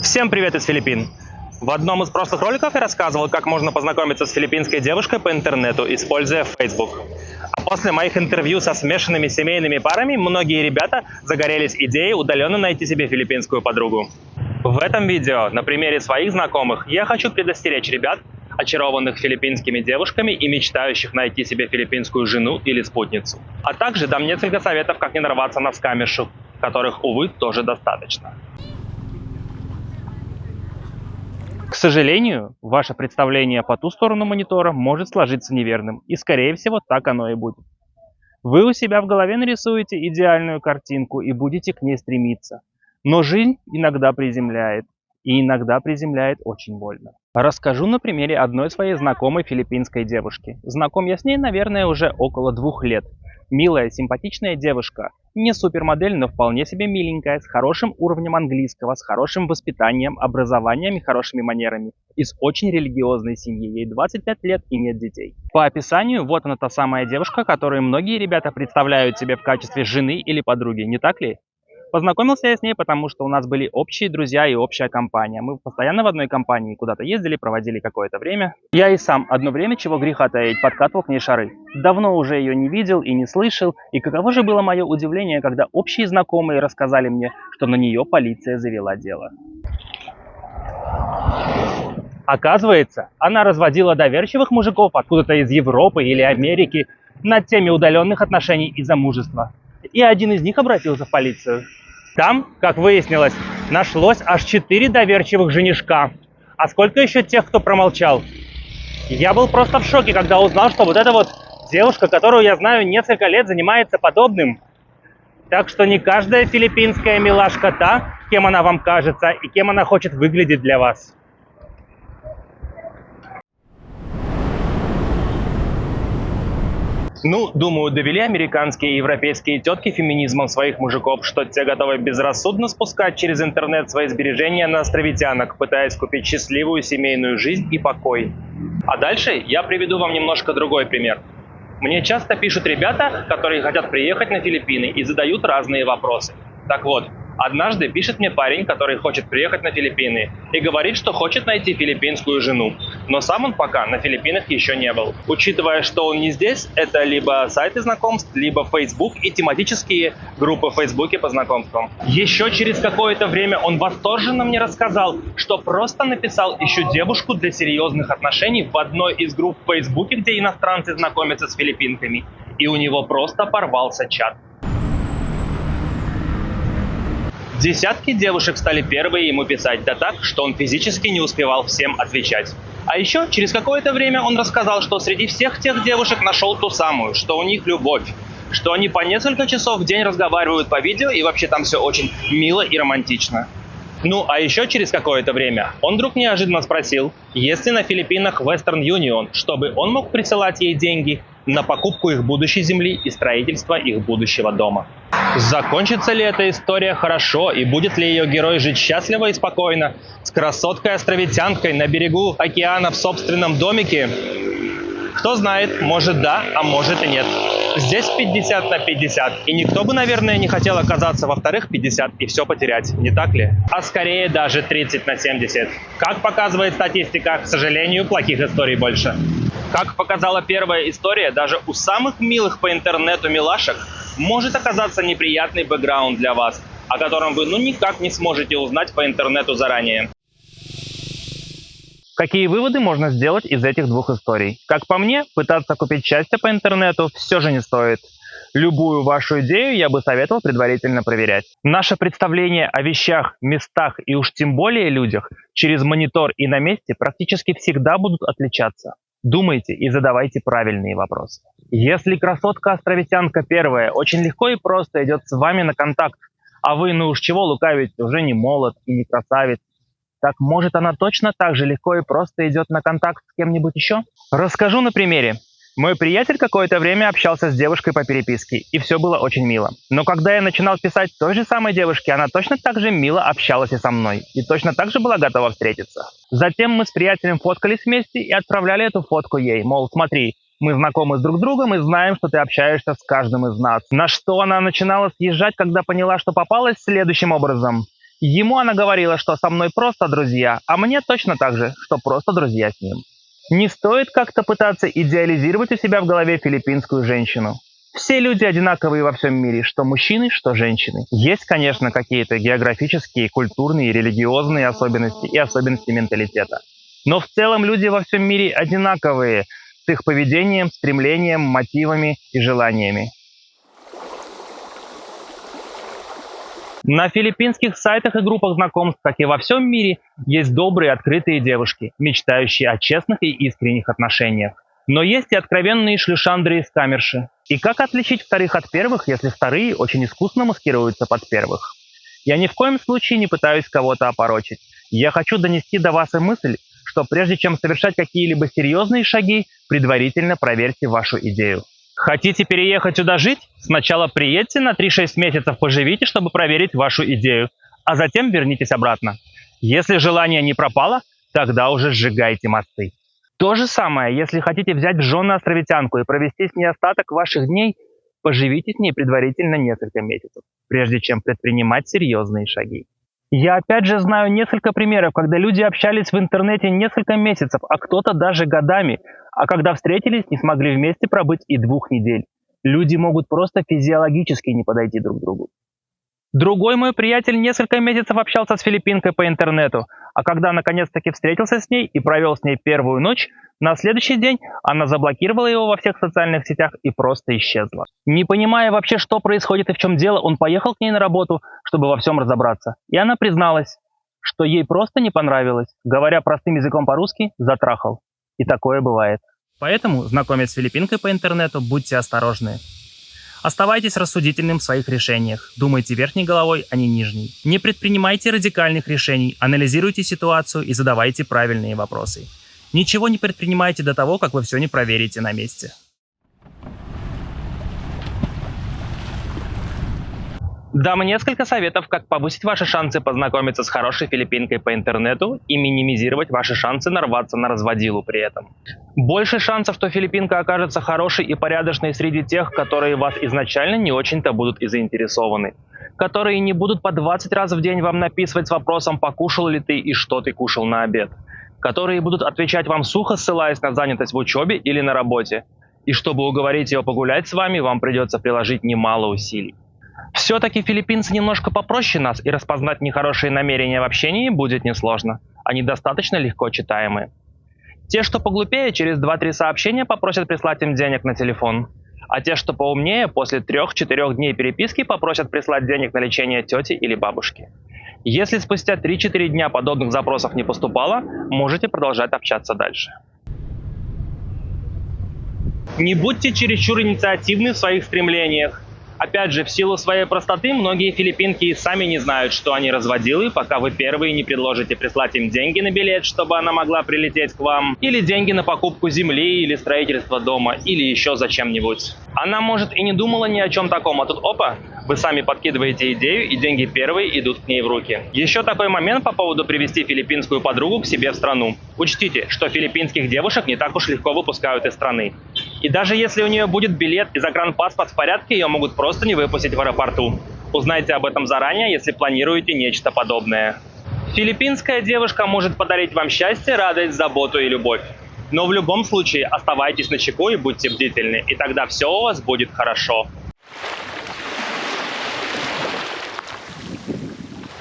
Всем привет из Филиппин! В одном из прошлых роликов я рассказывал, как можно познакомиться с филиппинской девушкой по интернету, используя Facebook. А после моих интервью со смешанными семейными парами, многие ребята загорелись идеей удаленно найти себе филиппинскую подругу. В этом видео, на примере своих знакомых, я хочу предостеречь ребят, очарованных филиппинскими девушками и мечтающих найти себе филиппинскую жену или спутницу. А также дам несколько советов, как не нарваться на скамершу, которых, увы, тоже достаточно. К сожалению, ваше представление по ту сторону монитора может сложиться неверным, и скорее всего так оно и будет. Вы у себя в голове нарисуете идеальную картинку и будете к ней стремиться. Но жизнь иногда приземляет, и иногда приземляет очень больно. Расскажу на примере одной своей знакомой филиппинской девушки. Знаком я с ней, наверное, уже около 2 лет. Милая, симпатичная девушка. Не супермодель, но вполне себе миленькая, с хорошим уровнем английского, с хорошим воспитанием, образованием и хорошими манерами. Из очень религиозной семьи. Ей 25 лет и нет детей. По описанию, вот она та самая девушка, которую многие ребята представляют себе в качестве жены или подруги, не так ли? Познакомился я с ней, потому что у нас были общие друзья и общая компания. Мы постоянно в одной компании куда-то ездили, проводили какое-то время. Я и сам одно время, чего греха таить, подкатывал к ней шары. Давно уже ее не видел и не слышал. И каково же было мое удивление, когда общие знакомые рассказали мне, что на нее полиция завела дело. Оказывается, она разводила доверчивых мужиков откуда-то из Европы или Америки над теме удаленных отношений и замужества. И один из них обратился в полицию. Там, как выяснилось, нашлось аж 4 доверчивых женишка. А сколько еще тех, кто промолчал? Я был просто в шоке, когда узнал, что вот эта вот девушка, которую я знаю несколько лет, занимается подобным. Так что не каждая филиппинская милашка та, кем она вам кажется и кем она хочет выглядеть для вас. Ну, думаю, довели американские и европейские тетки феминизмом своих мужиков, что те готовы безрассудно спускать через интернет свои сбережения на островитянок, пытаясь купить счастливую семейную жизнь и покой. А дальше я приведу вам немножко другой пример. Мне часто пишут ребята, которые хотят приехать на Филиппины и задают разные вопросы. Так вот, однажды пишет мне парень, который хочет приехать на Филиппины и говорит, что хочет найти филиппинскую жену. Но сам он пока на Филиппинах еще не был. Учитывая, что он не здесь, это либо сайты знакомств, либо Facebook и тематические группы в Фейсбуке по знакомствам. Еще через какое-то время он восторженно мне рассказал, что просто написал «ищу девушку для серьезных отношений» в одной из групп в Фейсбуке, где иностранцы знакомятся с филиппинками. И у него просто порвался чат. Десятки девушек стали первые ему писать, да так, что он физически не успевал всем отвечать. А еще через какое-то время он рассказал, что среди всех тех девушек нашел ту самую, что у них любовь, что они по несколько часов в день разговаривают по видео и вообще там все очень мило и романтично. Ну, а еще через какое-то время он вдруг неожиданно спросил, есть ли на Филиппинах Western Union, чтобы он мог присылать ей деньги на покупку их будущей земли и строительство их будущего дома. Закончится ли эта история хорошо и будет ли ее герой жить счастливо и спокойно с красоткой-островитянкой на берегу океана в собственном домике? Кто знает, может да, а может и нет. Здесь 50 на 50. И никто бы, наверное, не хотел оказаться во вторых 50 и все потерять, не так ли? А скорее даже 30 на 70. Как показывает статистика, к сожалению, плохих историй больше. Как показала первая история, даже у самых милых по интернету милашек может оказаться неприятный бэкграунд для вас, о котором вы никак не сможете узнать по интернету заранее. Какие выводы можно сделать из этих двух историй? Как по мне, пытаться купить счастье по интернету все же не стоит. Любую вашу идею я бы советовал предварительно проверять. Наше представление о вещах, местах и уж тем более людях через монитор и на месте практически всегда будут отличаться. Думайте и задавайте правильные вопросы. Если красотка-островитянка первая очень легко и просто идет с вами на контакт, а вы, ну уж чего лукавить, уже не молод и не красавец, так может она точно так же легко и просто идет на контакт с кем-нибудь еще? Расскажу на примере. Мой приятель какое-то время общался с девушкой по переписке, и все было очень мило. Но когда я начинал писать той же самой девушке, она точно так же мило общалась и со мной, и точно так же была готова встретиться. Затем мы с приятелем фоткались вместе и отправляли эту фотку ей, мол, смотри, мы знакомы с друг другом и знаем, что ты общаешься с каждым из нас. На что она начинала съезжать, когда поняла, что попалась следующим образом. Ему она говорила, что со мной просто друзья, а мне точно так же, что просто друзья с ним. Не стоит как-то пытаться идеализировать у себя в голове филиппинскую женщину. Все люди одинаковые во всем мире, что мужчины, что женщины. Есть, конечно, какие-то географические, культурные, религиозные особенности и особенности менталитета. Но в целом люди во всем мире одинаковые с их поведением, стремлением, мотивами и желаниями. На филиппинских сайтах и группах знакомств, как и во всем мире, есть добрые, открытые девушки, мечтающие о честных и искренних отношениях. Но есть и откровенные шлюшандры и скамерши. И как отличить вторых от первых, если вторые очень искусно маскируются под первых? Я ни в коем случае не пытаюсь кого-то опорочить. Я хочу донести до вас и мысль, что прежде чем совершать какие-либо серьезные шаги, предварительно проверьте вашу идею. Хотите переехать сюда жить? Сначала приедьте на 3-6 месяцев поживите, чтобы проверить вашу идею, а затем вернитесь обратно. Если желание не пропало, тогда уже сжигайте мосты. То же самое, если хотите взять в жены островитянку и провести с ней остаток ваших дней, поживите с ней предварительно несколько месяцев, прежде чем предпринимать серьезные шаги. Я опять же знаю несколько примеров, когда люди общались в интернете несколько месяцев, а кто-то даже годами, а когда встретились, не смогли вместе пробыть и 2 недель. Люди могут просто физиологически не подойти друг к другу. Другой мой приятель несколько месяцев общался с филиппинкой по интернету, а когда наконец-таки встретился с ней и провел с ней первую ночь, на следующий день она заблокировала его во всех социальных сетях и просто исчезла. Не понимая вообще, что происходит и в чем дело, он поехал к ней на работу, чтобы во всем разобраться. И она призналась, что ей просто не понравилось. Говоря простым языком по-русски, затрахал. И такое бывает. Поэтому, знакомясь с филиппинкой по интернету, будьте осторожны. Оставайтесь рассудительным в своих решениях. Думайте верхней головой, а не нижней. Не предпринимайте радикальных решений, анализируйте ситуацию и задавайте правильные вопросы. Ничего не предпринимайте до того, как вы все не проверите на месте. Дам несколько советов, как повысить ваши шансы познакомиться с хорошей филиппинкой по интернету и минимизировать ваши шансы нарваться на разводилу при этом. Больше шансов, что филиппинка окажется хорошей и порядочной среди тех, которые вас изначально не очень-то будут и заинтересованы. Которые не будут по 20 раз в день вам написывать с вопросом «покушал ли ты и что ты кушал на обед?», которые будут отвечать вам сухо, ссылаясь на занятость в учебе или на работе. И чтобы уговорить ее погулять с вами, вам придется приложить немало усилий. Все-таки филиппинцы немножко попроще нас, и распознать нехорошие намерения в общении будет несложно. Они достаточно легко читаемые. Те, что поглупее, через 2-3 сообщения попросят прислать им денег на телефон. А те, что поумнее, после 3-4 дней переписки попросят прислать денег на лечение тети или бабушки. Если спустя 3-4 дня подобных запросов не поступало, можете продолжать общаться дальше. Не будьте чересчур инициативны в своих стремлениях. Опять же, в силу своей простоты, многие филиппинки и сами не знают, что они разводилы, пока вы первые не предложите прислать им деньги на билет, чтобы она могла прилететь к вам, или деньги на покупку земли, или строительство дома, или еще зачем-нибудь. Она, может, и не думала ни о чем таком, а тут опа, вы сами подкидываете идею, и деньги первые идут к ней в руки. Еще такой момент по поводу привезти филиппинскую подругу к себе в страну. Учтите, что филиппинских девушек не так уж легко выпускают из страны. И даже если у нее будет билет и загранпаспорт в порядке, ее могут просто не выпустить в аэропорту. Узнайте об этом заранее, если планируете нечто подобное. Филиппинская девушка может подарить вам счастье, радость, заботу и любовь. Но в любом случае оставайтесь начеку и будьте бдительны, и тогда все у вас будет хорошо.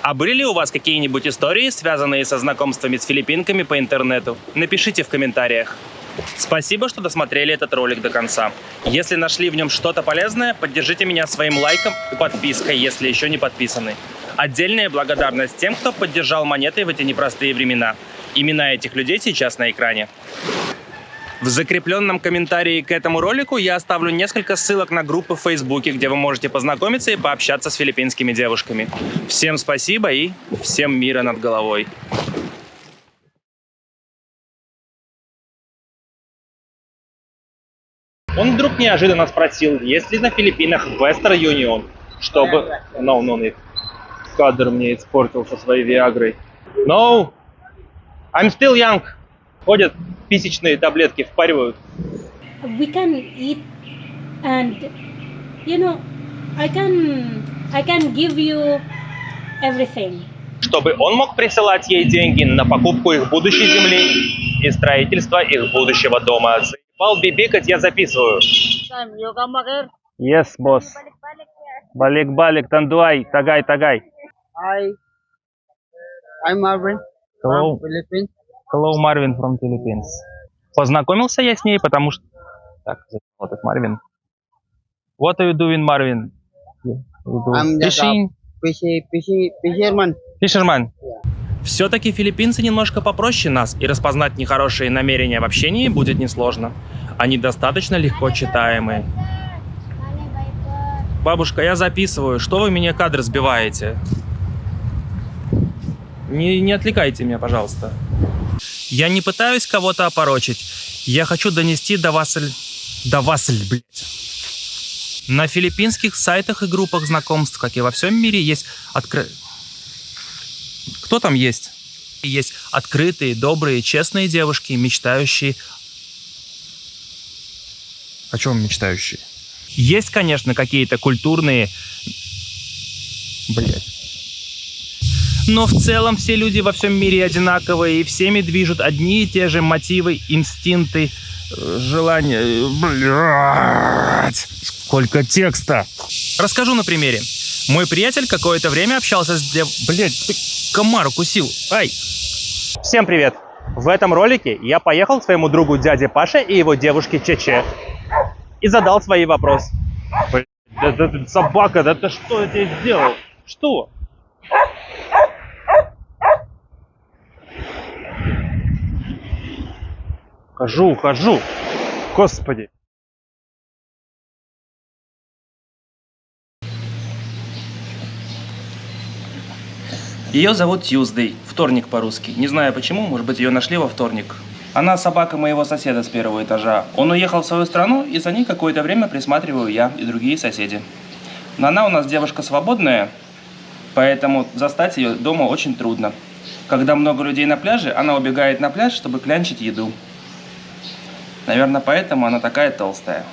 А были ли у вас какие-нибудь истории, связанные со знакомствами с филиппинками по интернету? Напишите в комментариях. Спасибо, что досмотрели этот ролик до конца. Если нашли в нем что-то полезное, поддержите меня своим лайком и подпиской, если еще не подписаны. Отдельная благодарность тем, кто поддержал монетой в эти непростые времена. Имена этих людей сейчас на экране. В закрепленном комментарии к этому ролику я оставлю несколько ссылок на группы в Фейсбуке, где вы можете познакомиться и пообщаться с филиппинскими девушками. Всем спасибо и всем мира над головой. Он вдруг неожиданно спросил, есть ли на Филиппинах Western Union, чтобы... No, кадр мне испортил со своей виагрой. No, I'm still young. Ходят, писечные таблетки впаривают. We can eat and, you know, I can give you everything. чтобы он мог присылать ей деньги на покупку их будущей земли и строительство их будущего дома. Заебал бибикать, я записываю. Yes, boss. Balik-balik, tanduay, tagay. Hi, I'm Marvin Hello. from Philippines. Hello, Marvin from Philippines. Познакомился я с ней, потому что... Так, вот это Марвин. What are you doing, Marvin? I'm just a fisherman. Fisherman. Все-таки филиппинцы немножко попроще нас, и распознать нехорошие намерения в общении будет несложно. Они достаточно легко читаемые. Бабушка, я записываю. Что вы меня кадр сбиваете? Не отвлекайте меня, пожалуйста. Я не пытаюсь кого-то опорочить. Я хочу донести до вас, блядь. На филиппинских сайтах и группах знакомств, как и во всем мире, есть Кто там есть? Есть открытые, добрые, честные девушки, мечтающие... О чем мечтающие? Есть, конечно, какие-то культурные... Блядь. Но в целом все люди во всем мире одинаковые, и всеми движут одни и те же мотивы, инстинкты, желания... Блядь, сколько текста! Расскажу на примере. Мой приятель какое-то время общался с Блядь, ты комар укусил. Ай! Всем привет! В этом ролике я поехал к своему другу дяде Паше и его девушке Чече и задал свои вопросы. Блядь, это собака, да ты что я тебе сделал? Что? Ухожу. Господи. Ее зовут Тьюздей, вторник по-русски. Не знаю почему, может быть, ее нашли во вторник. Она собака моего соседа с первого этажа. Он уехал в свою страну, и за ней какое-то время присматриваю я и другие соседи. Но она у нас девушка свободная, поэтому застать ее дома очень трудно. Когда много людей на пляже, она убегает на пляж, чтобы клянчить еду. Наверное, поэтому она такая толстая.